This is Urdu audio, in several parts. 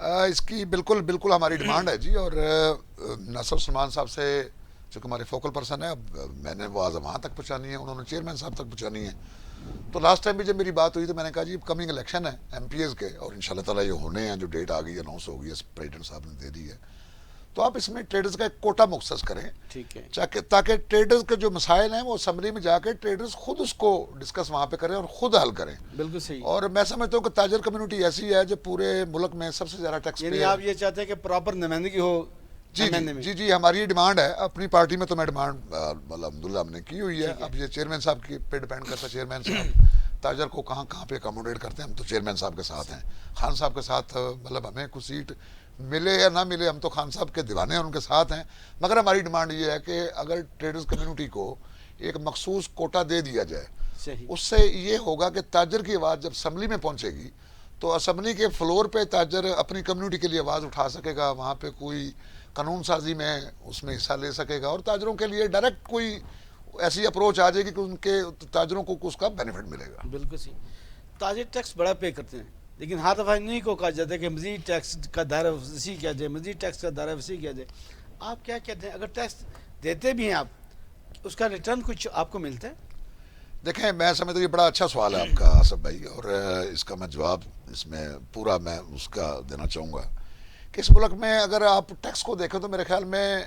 اس کی بالکل بالکل ہماری ڈیمانڈ ہے جی. اور ناصر سلمان صاحب سے چونکہ ہمارے فوکل پرسن ہے, اب میں نے وہ آواز وہاں تک پہنچانی ہے, انہوں نے چیئرمین صاحب تک پہنچانی ہے. تو لاسٹ ٹائم بھی جب میری بات ہوئی تو میں نے کہا جی کمنگ الیکشن ہے ایم پی ایز کے, اور انشاءاللہ تعالیٰ یہ ہونے ہیں, جو ڈیٹ آ گئی اناؤنس ہو گئی ہے, پریزیڈنٹ صاحب نے دے دی ہے. تو آپ اس میں ٹریڈرز کا ایک کوٹا مختص کریں, ٹھیک ہے, تاکہ ٹریڈرز کے جو مسائل ہیں وہ اسمبلی میں جا کے ٹریڈرز خود اس کو ڈسکس وہاں پہ کریں اور خود حل کریں. بالکل صحیح. اور میں سمجھتا ہوں کہ تاجر کمیونٹی ایسی ہے جو پورے ملک میں سب سے زیادہ ٹیکس پے. یعنی آپ یہ چاہتے ہیں کہ پراپر نمائندگی ہو. جی ہماری یہ ڈیمانڈ ہے. اپنی پارٹی میں تو میں ڈیمانڈ الحمدللہ ہم نے کی ہوئی ہے. اب یہ چیئرمین صاحب کی پہ ڈیپینڈ کرتا ہے, چیئرمین صاحب تاجر کو کہاں پہ اکاموڈیٹ کرتے ہیں. ہم تو چیئرمین صاحب کے ساتھ ہیں, خان صاحب کے ساتھ, مطلب ہمیں کوئی سیٹ ملے یا نہ ملے ہم تو خان صاحب کے دیوانے ہیں, ان کے ساتھ ہیں. مگر ہماری ڈیمانڈ یہ ہے کہ اگر ٹریڈرز کمیونٹی کو ایک مخصوص کوٹا دے دیا جائے, اس سے یہ ہوگا کہ تاجر کی آواز جب اسمبلی میں پہنچے گی تو اسمبلی کے فلور پہ تاجر اپنی کمیونٹی کے لیے آواز اٹھا سکے گا, وہاں پہ کوئی قانون سازی میں اس میں حصہ لے سکے گا, اور تاجروں کے لیے ڈائریکٹ کوئی ایسی اپروچ آ جائے گی کہ ان کے تاجروں کو اس کا بینیفٹ ملے گا. بالکل صحیح. تاجر ٹیکس بڑا پے کرتے ہیں, لیکن ہر دفعہ نہیں کو کہا جاتا ہے کہ مزید ٹیکس کا دائرہ وسیع کیا جائے, مزید ٹیکس کا دائرہ وسیع کیا جائے. آپ کیا کہتے ہیں, اگر ٹیکس دیتے بھی ہیں آپ, اس کا ریٹرن کچھ آپ کو ملتا ہے؟ دیکھیں میں سمجھتا ہوں یہ بڑا اچھا سوال ہے آپ کا آصف بھائی, اور اس کا میں جواب اس میں پورا میں اس کا دینا چاہوں گا کہ اس ملک میں اگر آپ ٹیکس کو دیکھیں تو میرے خیال میں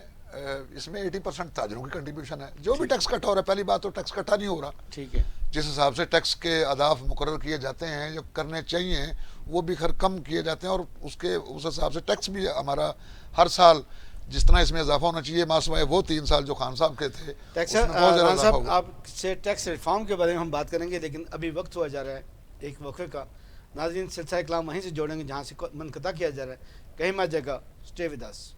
اس میں 80% تاجروں کی کنٹریبیوشن ہے. جو بھی ٹیکس کٹ ہو رہا ہے, پہلی بات تو ٹیکس کٹا نہیں ہو رہا. ٹھیک ہے. جس حساب سے ٹیکس کے اہداف مقرر کیے جاتے ہیں جو کرنے چاہیے وہ بھی خیر کم کیے جاتے ہیں, اور اس حساب سے ٹیکس بھی ہمارا ہر سال جس طرح اس میں اضافہ ہونا چاہیے, ماسوائے وہ 3 سال جو خان صاحب کے تھے. صاحب آپ سے ٹیکس ریفارم کے بارے میں ہم بات کریں گے, لیکن ابھی وقت ہوا جا رہا ہے ایک وقفے کا. ناظرین سلسلہ کلام وہیں سے جوڑیں گے جہاں سے منقطع کیا جا رہا ہے. کہیں مت جگہ, stay with us.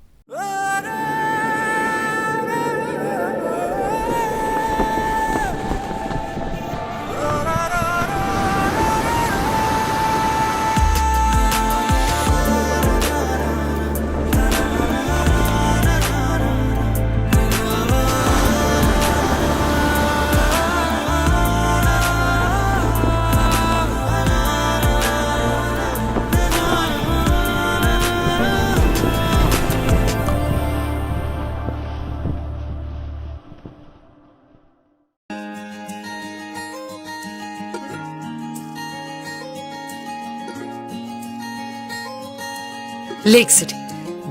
Lake city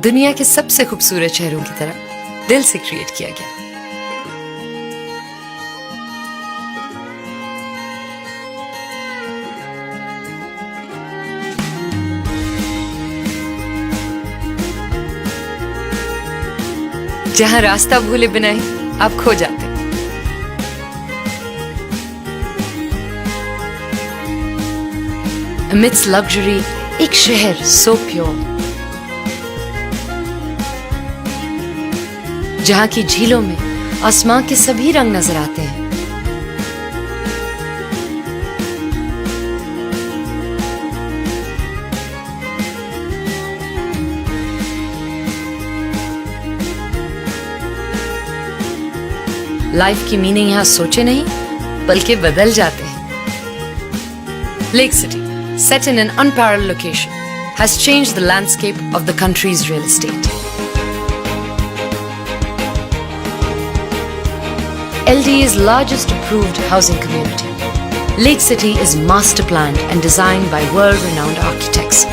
دنیا کے سب سے خوبصورت شہروں کی طرح دل سے کریٹ کیا گیا. جہاں راستہ بھولے بنا ہی آپ کھو جاتے. Amidst luxury, ایک شہر سو پیور, جہاں کی جھیلوں میں آسمان کے سبھی رنگ نظر آتے ہیں. لائف کی میننگ یہاں سوچے نہیں بلکہ بدل جاتے ہیں. Lake city, set in an unparalleled location, has changed the landscape of the country's real estate. LDA's largest approved housing community, Lake City is master planned and designed by world-renowned architects.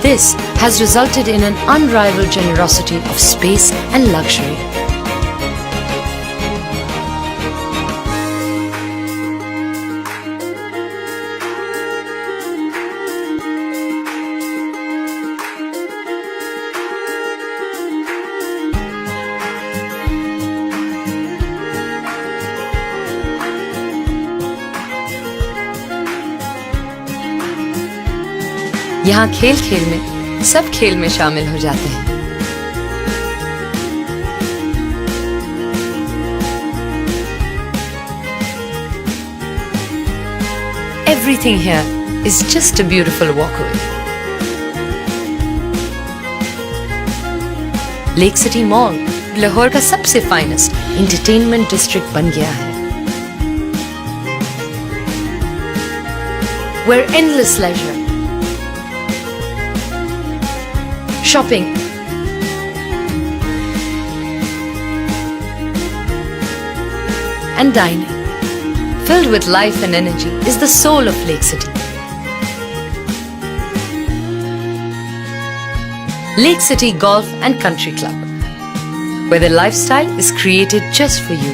This has resulted in an unrivaled generosity of space and luxury. یہاں کھیل کھیل میں سب کھیل میں شامل ہو جاتے ہیں. Everything here is just a beautiful walkaway. Lake city mall Lahore کا سب سے فائنسٹ انٹرٹینمنٹ ڈسٹرکٹ بن گیا ہے. Where endless leisure, shopping, and dining. Filled with life and energy is the soul of Lake City. Lake City Golf and Country Club, where the lifestyle is created just for you.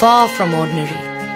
Far from ordinary,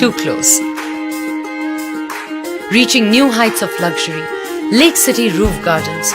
too close. Reaching new heights of luxury, Lake City Roof Gardens,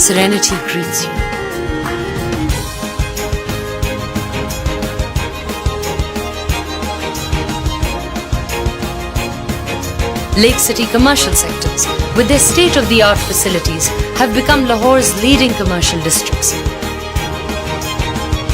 serenity greets you. Lake City commercial sectors, with their state-of-the-art facilities, have become Lahore's leading commercial districts.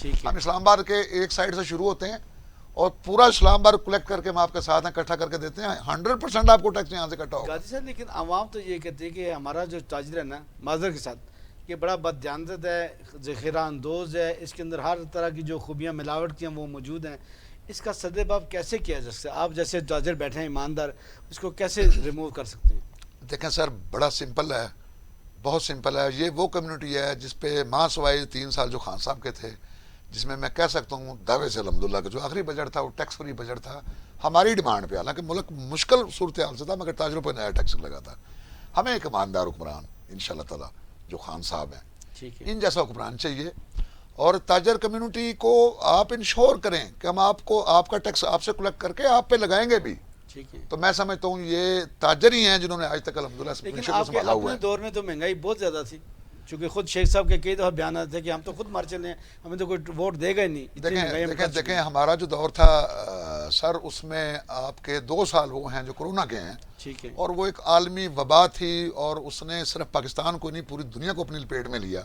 ٹھیک ہے. ہم اسلام آباد کے ایک سائڈ سے شروع ہوتے ہیں اور پورا اسلام آباد کلیکٹ کر کے ہم آپ کے ساتھ ہیں, اکٹھا کر کے دیتے ہیں. 100% آپ کو ٹیکس یہاں سے اکٹھا ہوگا. غازی صاحب لیکن عوام تو یہ کہتی ہے کہ ہمارا جو تاجر ہے نا معذرت کے ساتھ یہ بڑا بددیانت ہے, ذخیرہ اندوز ہے, اس کے اندر ہر طرح کی جو خوبیاں ملاوٹ کی ہیں وہ موجود ہیں. اس کا سدباب کیسے کیا جا سکتا ہے؟ آپ جیسے تاجر بیٹھے ہیں ایماندار, اس کو کیسے ریموو کر سکتے ہیں؟ دیکھیں سر, بڑا سمپل ہے, بہت سمپل ہے. یہ وہ کمیونٹی ہے جس پہ ماں سوائے 3 سال جو خان صاحب کے تھے, جس میں کہہ سکتا ہوں دعوے سے الحمدللہ کہ جو آخری بجٹ تھا وہ ٹیکس فری بجٹ تھا ہماری ڈیمانڈ پہ. حالانکہ ملک مشکل صورتحال سے تھا مگر تاجروں پہ نیا ٹیکس لگا تھا. ہمیں ایک ایماندار حکمران انشاءاللہ تعالیٰ جو خان صاحب ہیں, ٹھیک ہے, ان جیسا حکمران چاہیے. اور تاجر کمیونٹی کو آپ انشور کریں کہ ہم آپ کو آپ کا ٹیکس آپ سے کلیکٹ کر کے آپ پہ لگائیں گے بھی. ٹھیک ہے. تو میں سمجھتا ہوں یہ تاجر ہی ہیں جنہوں نے آج تک الحمدللہ لیکن مشکل آپ کو کے سنبھالا ہوا اپنے ہے. دور میں تو مہنگائی بہت زیادہ تھی, چونکہ خود شیخ صاحب کے کئی دفعہ بیانات تھے کہ ہم تو خود مار چلے ہیں, ہمیں تو کوئی ووٹ دے گا ہی نہیں. اتنی مہنگائی ہم کر چکے دیکھیں ہیں. ہمارا جو دور تھا سر, اس میں آپ کے 2 سال وہ ہیں جو کرونا کے ہیں, ٹھیک ہے, اور وہ ایک عالمی وبا تھی اور اس نے صرف پاکستان کو نہیں پوری دنیا کو اپنی لپیٹ میں لیا.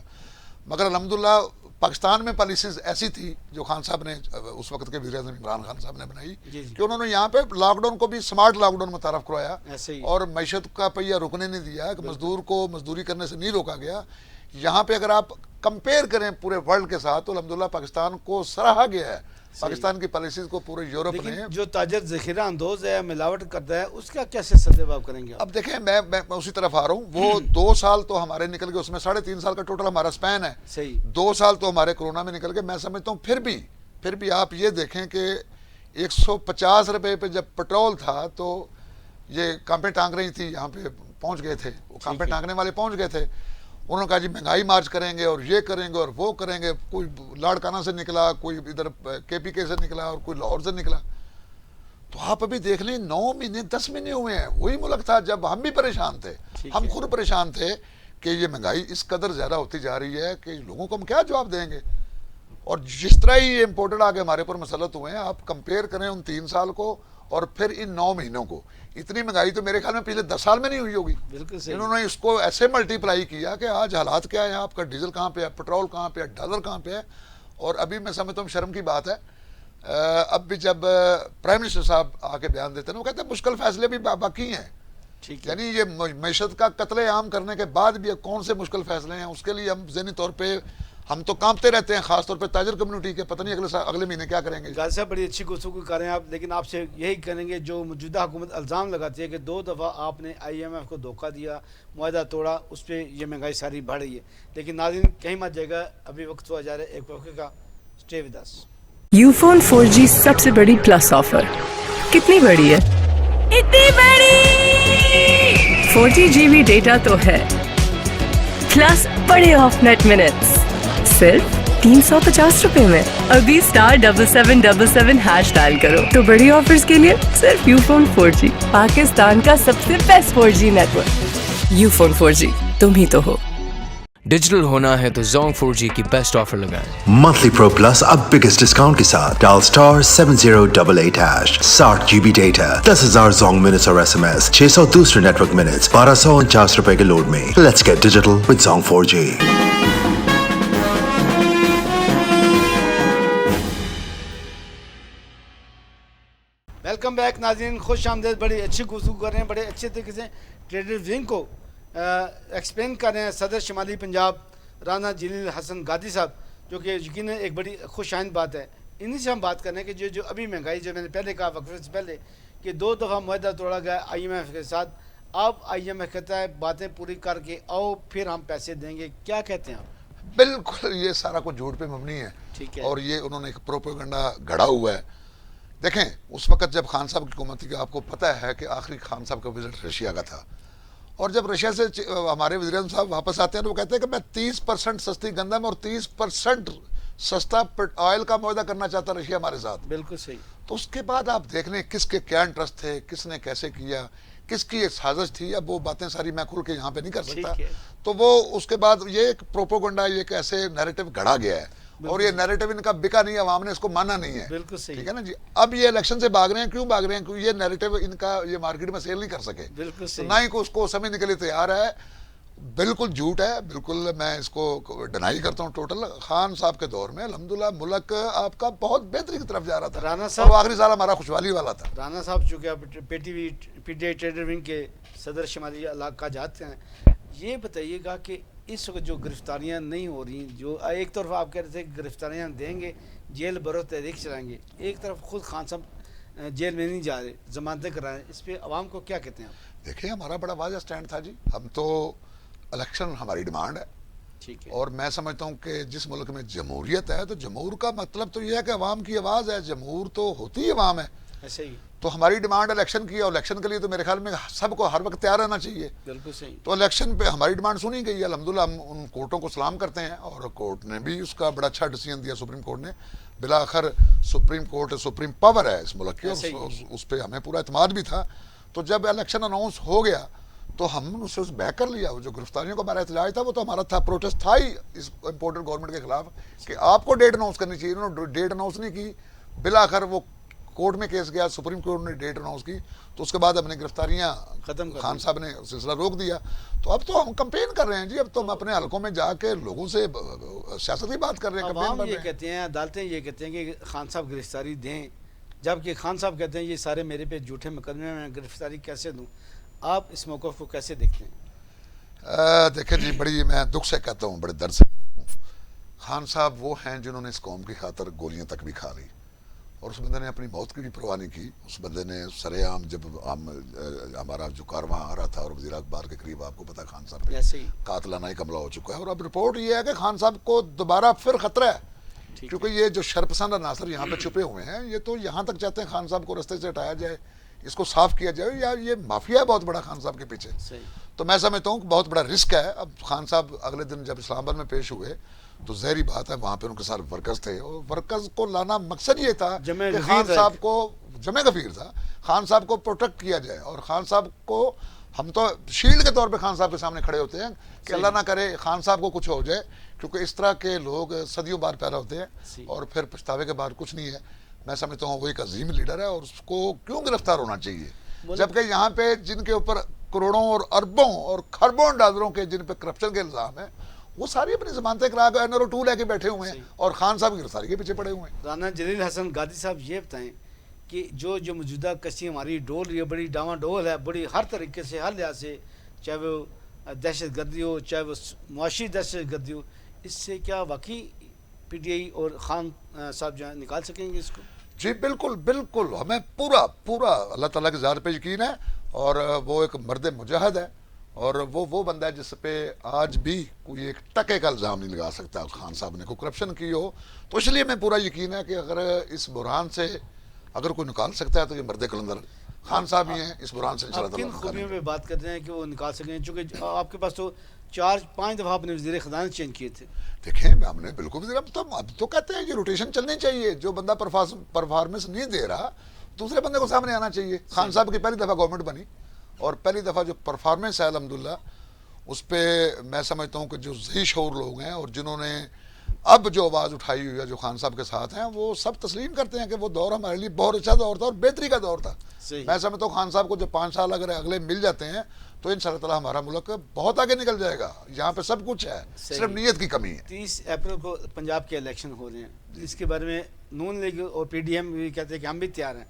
مگر الحمدللہ پاکستان میں پالیسیز ایسی تھی جو خان صاحب نے اس وقت کے وزیر اعظم عمران خان صاحب نے بنائی جی جی, کہ انہوں نے یہاں پہ لاک ڈاؤن کو بھی سمارٹ لاک ڈاؤن متعارف کروایا ایسے ہی. اور معیشت کا پہیہ رکنے نہیں دیا کہ مزدور کو مزدوری کرنے سے نہیں روکا گیا. یہاں پہ اگر آپ کمپیئر کریں پورے ورلڈ کے ساتھ تو الحمدللہ پاکستان کو سراہا گیا ہے. پاکستان کی پالیسیز کو پورے یورپ نے. لیکن جو تاجر ذخیرہ اندوز ہے, ملاوٹ کرتا ہے, اس کا کیسے سدباب کریں گے آپ؟ اب دیکھیں میں اسی طرف آ رہا ہوں. وہ 2 سال تو ہمارے نکل گئے, اس میں 3.5 سال کا ٹوٹل ہمارا سپین ہے. صحیح. 2 سال تو ہمارے کرونا میں نکل گئے. میں سمجھتا ہوں پھر بھی آپ یہ دیکھیں کہ 150 روپے پہ جب پیٹرول تھا تو یہ کانپیں ٹانگ رہی تھی, یہاں پہ پہنچ گئے تھے, وہ کانپیں ٹانگنے والے پہنچ گئے تھے. انہوں نے کہا جی مہنگائی مارچ کریں گے اور یہ کریں گے اور وہ کریں گے. کوئی لاڑکانہ سے نکلا, کوئی ادھر KPK سے نکلا اور کوئی لاہور سے نکلا. تو آپ ابھی دیکھ لیں 9 مہینے 10 مہینے ہوئے ہیں. وہی ملک تھا جب ہم بھی پریشان تھے, ہم خود پریشان تھے کہ یہ مہنگائی اس قدر زیادہ ہوتی جا رہی ہے کہ لوگوں کو ہم کیا جواب دیں گے. اور جس طرح ہی یہ امپورٹڈ آگے ہمارے پر مسلط ہوئے ہیں, آپ کمپیئر کریں ان 3 سال کو اور پھر ان 9 مہینوں کو. اتنی مہنگائی تو میرے خیال میں پچھلے 10 سال میں نہیں ہوئی ہوگی. بالکل صحیح. انہوں نے اس کو ایسے ملٹی پلائی کیا کہ آج حالات کیا ہے, آپ کا ڈیزل کہاں پہ ہے, پیٹرول کہاں پہ ہے, ڈالر کہاں پہ ہے. اور ابھی میں سمجھتا ہوں شرم کی بات ہے, اب بھی جب پرائم منسٹر صاحب آ کے بیان دیتے ہیں وہ کہتے ہیں مشکل فیصلے بھی باقی ہیں. ٹھیک ہے. یعنی یہ معیشت کا قتل عام کرنے کے بعد بھی کون سے مشکل فیصلے ہیں, اس کے لیے ہم ذہنی طور پہ ہم تو کانپتے رہتے ہیں, خاص طور پہ تاجر کمیونٹی کے. پتہ نہیں اگلے مہینے کیا کریں گے. غازی صاحب بڑی اچھی گفتگو کر رہے ہیں آپ, لیکن آپ سے یہی کریں گے جو موجودہ حکومت الزام لگاتی ہے کہ 2 دفعہ آپ نے IMF کو دھوکہ دیا, معاہدہ توڑا, اس پہ یہ مہنگائی ساری بڑھ رہی ہے. لیکن ناظرین کہیں مت جائے گا, ابھی وقت ہوا جا رہا ہے ایک وقت کا. Stay with us. یوفون 4G سب سے بڑی پلس آفر. کتنی بڑی ہے؟ اتنی بڑی. 40 GB ڈیٹا تو ہے, پلس بڑے آف نیٹ منٹس صرف 350 روپے میں. ابھی *7777# ڈائل کرو تو بڑی آفرز کے لیے صرف یوفون 4G, پاکستان کا سب سے best 4G net work. یوفون 4G تم ہی تو ہو. ڈیجیٹل ہونا ہے تو زونگ 4G کی بیسٹ آفر لگائیں. Monthly Pro Plus اب biggest discount کے ساتھ ڈال *7088# 60 GB ڈیٹا, 10,000 زونگ منٹس اور SMS, 600 دوسرے نیٹ ورک منٹس 1249 روپے کے لوڈ میں. Let's get digital with Zong 4G. Welcome back ناظرین, خوش آمدید. بڑی اچھی گفتگو کر رہے ہیں, بڑے اچھے طریقے سے ٹریڈر ونگ کو ایکسپلین کر رہے ہیں صدر شمالی پنجاب رانا جلیل حسن گادی صاحب, جو کہ یقیناً ایک بڑی خوش آئند بات ہے. انہی سے ہم بات کریں کہ جو ابھی مہنگائی, جو میں نے پہلے کہا وقفے سے پہلے کہ 2 دفعہ معاہدہ توڑا گیا IMF کے ساتھ. اب IMF کہتا ہے باتیں پوری کر کے آؤ پھر ہم پیسے دیں گے, کیا کہتے ہیں آپ؟ بالکل یہ سارا کچھ جھوٹ پہ مبنی ہے. ٹھیک ہے. اور یہ انہوں نے ایک پروپیگنڈا گھڑا ہوا ہے. دیکھیں اس وقت جب خان صاحب کی حکومت تھی, آپ کو پتہ ہے کہ آخری خان صاحب کا وزٹ رشیا کا تھا, اور جب رشیا سے ہمارے وزیر اعظم صاحب واپس آتے ہیں تو وہ کہتے ہیں کہ میں 30% سستی گندم اور 30% سستا آئل کا معاہدہ کرنا چاہتا رشیا ہمارے ساتھ. بالکل صحیح. تو اس کے بعد آپ دیکھ لیں کس کے کیا انٹرسٹ تھے, کس نے کیسے کیا, کس کی ایک سازش تھی. اب وہ باتیں ساری میں کھل کے یہاں پہ نہیں کر سکتا. تو وہ اس کے بعد یہ ایک پروپوگنڈا, یہ ایک ایسے نیریٹو گھڑا گیا ہے, اور یہ نیریٹو ان کا بکا نہیں ہے, عوام نے اس کو مانا نہیں ہے. بالکل صحیح. ٹھیک ہے نا جی. اب یہ الیکشن سے بھاگ رہے ہیں, کیوں بھاگ رہے ہیں؟ کیونکہ یہ نیریٹو ان کا یہ مارکیٹ میں سیل نہیں کر سکے. بالکل صحیح. نہ ہی کو اس کو سمجھنے کے لیے تیار ہے. بالکل جھوٹ ہے, بالکل میں اس کو ڈنائی کرتا ہوں ٹوٹل. خان صاحب کے دور میں الحمدللہ ملک آپ کا بہت بہتری کی طرف جا رہا تھا, رانا اور صاحب وہ آخری سال ہمارا خوشحالی والا تھا. رانا صاحب چونکہ آپ P T I trader wing کے صدر شمالی علاقہ جاتے ہیں, یہ بتائیے گا کہ اس وقت جو گرفتاریاں نہیں ہو رہی, جو ایک طرف آپ کہہ رہے تھے گرفتاریاں دیں گے, جیل برو تحریک چلائیں گے, ایک طرف خود خان صاحب جیل میں نہیں جا رہے, ضمانتیں کرائیں, اس پہ عوام کو کیا کہتے ہیں آپ؟ دیکھیں ہمارا بڑا واضح سٹینڈ تھا جی. ہم تو الیکشن ہماری ڈیمانڈ ہے, ٹھیک ہے, اور میں سمجھتا ہوں کہ جس ملک میں جمہوریت ہے تو جمہور کا مطلب تو یہ ہے کہ عوام کی آواز ہے, جمہور تو ہوتی ہی عوام ہے. ایسے ہی تو ہماری ڈیمانڈ الیکشن کی, اور الیکشن کے لیے تو میرے خیال میں سب کو ہر وقت تیار رہنا چاہیے. بالکل صحیح. تو الیکشن پہ ہماری ڈیمانڈ سنی گئی ہے الحمدللہ. ہم ان کورٹوں کو سلام کرتے ہیں, اور کورٹ نے بھی اس کا بڑا اچھا ڈیسیژن دیا, سپریم کورٹ نے. بالآخر سپریم کورٹ سپریم پاور ہے اس ملک کی, اور اس پہ ہمیں پورا اعتماد بھی تھا. تو جب الیکشن اناؤنس ہو گیا تو ہم نے اسے بیک کر لیا. جو گرفتاریوں کا ہمارا احتجاج تھا وہ تو ہمارا تھا, پروٹیسٹ تھا ہی اس امپورٹنٹ گورنمنٹ کے خلاف کہ آپ کو ڈیٹ اناؤنس کرنی چاہیے. انہوں نے ڈیٹ اناؤنس نہیں کی. بالآخر وہ کورٹ میں کیس گیا, سپریم کورٹ نے ڈیٹ اناؤنس کی, تو اس کے بعد ہم نے گرفتاریاں ختم کر خان صاحب نے سلسلہ روک دیا. تو اب تو ہم کمپین کر رہے ہیں جی, اب تو ہم اپنے حلقوں میں جا کے لوگوں سے سیاسی بات کر رہے ہیں. عوام یہ کہتے ہیں, عدالتیں یہ کہتے ہیں کہ خان صاحب گرفتاری دیں, جبکہ خان صاحب کہتے ہیں یہ سارے میرے پہ جھوٹے مقدمے میں گرفتاری کیسے دوں. آپ اس موقف کو کیسے دیکھتے ہیں؟ دیکھیں جی, بڑی میں دکھ سے کہتا ہوں, بڑے درد سے. خان صاحب وہ ہیں جنہوں نے اس قوم کی خاطر گولیاں تک بھی کھا لی, اور اس بندے نے اپنی موت کی بھی پرواہ نہیں کی. اس بندے نے سرے عام جب ہمارا جو کارواں آ رہا تھا اور وزیر اخبار کے قریب, آپ کو پتا خان صاحب پہ قاتلانہ ایک حملہ ہو چکا ہے, اور اب رپورٹ یہ ہے کہ خان صاحب کو دوبارہ پھر خطرہ ہے, کیونکہ یہ جو شرپسند عناصر یہاں پہ چھپے ہوئے ہیں یہ تو یہاں تک چاہتے ہیں خان صاحب کو رستے سے ہٹایا جائے, اس کو صاف کیا جائے, یا یہ مافیا ہے بہت بڑا خان صاحب کے پیچھے. تو میں سمجھتا ہوں کہ بہت بڑا رسک ہے. اب خان صاحب اگلے دن جب اسلام آباد میں پیش ہوئے تو ظاہری بات ہے وہاں پہ ان کے ساتھ ورکرز تھے, اور ورکرز کو لانا مقصد یہ تھا کہ خان صاحب کو, جمع غفیر تھا, خان صاحب کو پروٹیکٹ کیا جائے. اور خان صاحب کو ہم تو شیلڈ کے طور پہ خان صاحب کے سامنے کھڑے ہوتے ہیں کہ اللہ نہ کرے خان صاحب کو کچھ ہو جائے, کیونکہ اس طرح کے لوگ صدیوں بعد پیدا ہوتے ہیں اور پھر پچھتاوے کے بعد کچھ نہیں ہے. میں سمجھتا ہوں وہ ایک عظیم لیڈر ہے, اور اس کو کیوں گرفتار ہونا چاہیے, جبکہ یہاں پہ جن کے اوپر کروڑوں اور اربوں اور خربوں ڈالروں کے جن پہ کرپشن کے الزام ہیں وہ ساری اپنی ضمانتیں کرا کے NRO 2 لے کے بیٹھے ہوئے ہیں, اور خان صاحب کی گرفتاری کے پیچھے پڑے ہوئے ہیں. رانا جلیل حسن گادی صاحب یہ بتائیں کہ جو موجودہ کشتی ہماری ڈول رہی ہے, بڑی ڈاواں ڈول ہے, بڑی ہر طریقے سے, ہر لحاظ سے, چاہے وہ دہشت گردی ہو, چاہے وہ معاشی دہشت گردی ہو, اس سے کیا واقعی پی ٹی آئی اور خان صاحب جو ہے نکال سکیں گے اس کو؟ جی بالکل بالکل, ہمیں پورا اللہ تعالیٰ کی ذات پہ یقین ہے, اور وہ ایک مرد مجاہد ہے, اور وہ بندہ ہے جس پہ آج بھی کوئی ایک ٹکے کا الزام نہیں لگا سکتا خان صاحب نے کوئی کرپشن کی ہو. تو اس لیے میں پورا یقین ہے کہ اگر اس بحران سے اگر کوئی نکال سکتا ہے تو یہ مرد کلندر خان صاحب ہی ہیں. اس بحران سے انشاءاللہ کن خوبیوں پہ بات کر رہے ہیں کہ وہ نکال سکیں, چونکہ آپ کے پاس تو 4-5 دفعہ اپنے وزیر خزانہ چینج کیے تھے. دیکھیں ہم نے بالکل اب تو کہتے ہیں کہ روٹیشن چلنی چاہیے, جو بندہ پرفارمنس نہیں دے رہا دوسرے بندے کو سامنے آنا چاہیے. خان صاحب کی پہلی دفعہ گورنمنٹ بنی, اور پہلی دفعہ جو پرفارمنس ہے الحمدللہ اس پہ میں سمجھتا ہوں کہ جو ذہی شعور لوگ ہیں اور جنہوں نے اب جو آواز اٹھائی ہوئی ہے جو خان صاحب کے ساتھ ہیں, وہ سب تسلیم کرتے ہیں کہ وہ دور ہمارے لیے بہت اچھا دور تھا اور بہتری کا دور تھا. میں سمجھتا ہوں خان صاحب کو جو 5 سال اگر اگلے مل جاتے ہیں تو انشاءاللہ تعالی ہمارا ملک بہت آگے نکل جائے گا. یہاں پہ سب کچھ ہے, صرف نیت کی کمی ہے. 30 اپریل کو پنجاب کے الیکشن ہو رہے ہیں, اس کے بارے میں نون لیگ اور پی ڈی ایم بھی کہتے ہیں کہ ہم بھی تیار ہیں,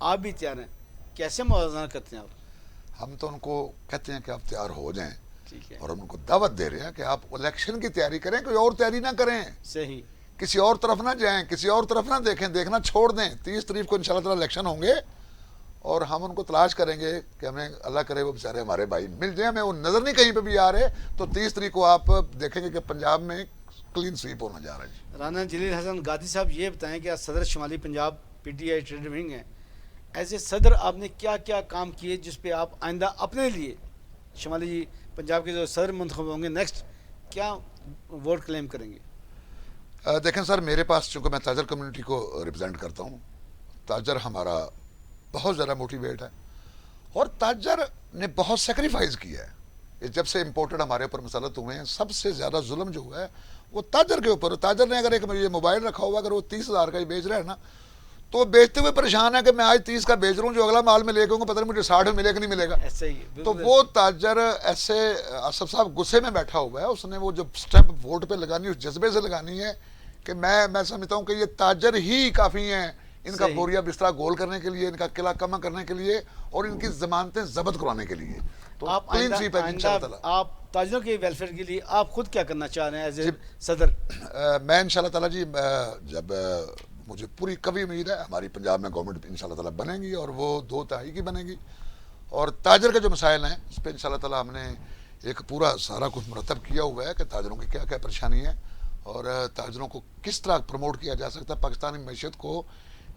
آپ بھی تیار ہیں, کیسے موازنہ کرتے ہیں آپ؟ ہم تو ان کو کہتے ہیں کہ آپ تیار ہو جائیں, اور ہم ان کو دعوت دے رہے ہیں کہ آپ الیکشن کی تیاری کریں, کوئی اور تیاری نہ کریں, صحیح, کسی اور طرف نہ جائیں, کسی اور طرف نہ دیکھیں, دیکھنا چھوڑ دیں. 30 تاریخ کو انشاءاللہ تعالی الیکشن ہوں گے, اور ہم ان کو تلاش کریں گے کہ ہمیں اللہ کرے وہ بیچارے ہمارے بھائی مل جائیں. ہمیں وہ نظر نہیں کہیں پہ بھی آ رہے, تو 30 تاریخ کو آپ دیکھیں گے کہ پنجاب میں کلین سویپ ہونا جا رہا ہے. جی رانا جلیل حسن گادی صاحب یہ بتائیں کہ صدر شمالی Punjab P T I trader wing ہیں, ایز اے صدر آپ نے کیا کیا کام کیے جس پہ آپ آئندہ اپنے لیے شمالی پنجاب کے جو صدر منتخب ہوں گے نیکسٹ کیا ووٹ کلیم کریں گے؟ دیکھیں سر, میرے پاس چونکہ میں تاجر کمیونٹی کو ریپرزینٹ کرتا ہوں, تاجر ہمارا بہت زیادہ موٹیویٹ ہے, اور تاجر نے بہت سیکریفائز کیا ہے. جب سے امپورٹڈ ہمارے اوپر مسلط ہوئے ہیں, سب سے زیادہ ظلم جو ہوا ہے وہ تاجر کے اوپر. تاجر نے اگر ایک یہ موبائل رکھا ہوا, اگر وہ 30,000 کا ہی بیچ رہا ہے نا, تو وہ بیچتے ہوئے پریشان ہے کہ میں آج 30 کا بیچ رہا ہوں, جو اگلا مال میں لے کے آؤں گا پتہ نہیں مجھے 60 میں ملے گا نہیں ملے گا. ایسے ہی تو وہ تاجر ایسے آصف صاحب غصے میں بیٹھا ہوا ہے, اس نے وہ جب سٹیمپ ووٹ پہ لگانی اس جذبے سے لگانی ہے کہ میں سمجھتا ہوں کہ یہ تاجر ہی کافی ہیں ان کا بوریا بستر گول کرنے کے لیے, ان کا قلعہ کما کرنے کے لیے, اور ان کی ضمانتیں ضبط کروانے کے لیے. تو آپ آپ تاجروں کے ویلفیئر کے لیے آپ خود کیا کرنا چاہ رہے ہیں ایز اے صدر؟ میں انشاءاللہ تعالیٰ جی, جب مجھے پوری کبھی امید ہے ہماری پنجاب میں گورنمنٹ انشاءاللہ تعالیٰ بنے گی, اور وہ 2 تہائی کی بنے گی, اور تاجر کے جو مسائل ہیں اس پہ انشاءاللہ تعالیٰ ہم نے ایک پورا سارا کچھ مرتب کیا ہوا ہے کہ تاجروں کی کیا کیا پریشانی ہے, اور تاجروں کو کس طرح پروموٹ کیا جا سکتا ہے, پاکستانی معیشت کو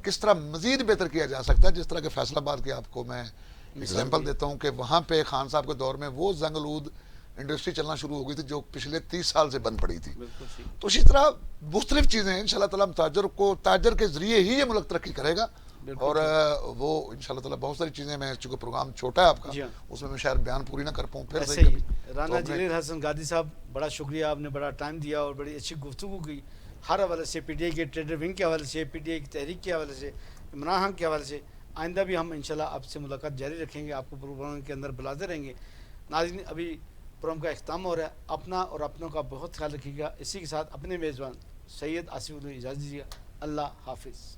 کس طرح مزید بہتر کیا جا سکتا ہے. جس طرح کہ فیصل آباد کی آپ کو میں اگزامپل دیتا ہوں کہ وہاں پہ خان صاحب کے دور میں وہ زنگ آلود انڈسٹری چلنا شروع ہو گئی تھی جو پچھلے 30 سال سے بند پڑی تھی. تو اسی طرح مختلف چیزیں ہیں انشاءاللہ تعالیٰ تاجر کے ذریعے ہی یہ ملک ترقی کرے گا, اور وہ انشاءاللہ تعالیٰ بہت ساری چیزیں, میں چونکہ پروگرام چھوٹا ہے آپ کا اس میں شاید بیان پوری نہ کر پاؤں. پھر ایسے ہی رانا جلیل حسن گادی صاحب, بڑا شکریہ, آپ نے بڑا ٹائم دیا اور بڑی اچھی گفتگو کی ہر حوالے سے, پی ٹی آئی کے ٹریڈر ونگ کے حوالے سے, پی ٹی آئی کی تحریک کے حوالے سے, عمران خان کے حوالے سے. آئندہ بھی ہم انشاءاللہ آپ سے ملاقات جاری رکھیں گے, آپ کو پروگرام کے اندر بلاتے رہیں گے. ناظرین, ابھی پروگرام کا اختتام ہو رہا ہے, اپنا اور اپنوں کا بہت خیال رکھیے گا. اسی کے ساتھ اپنے میزبان سید آصف کو اجازت دیجیے. اللہ حافظ.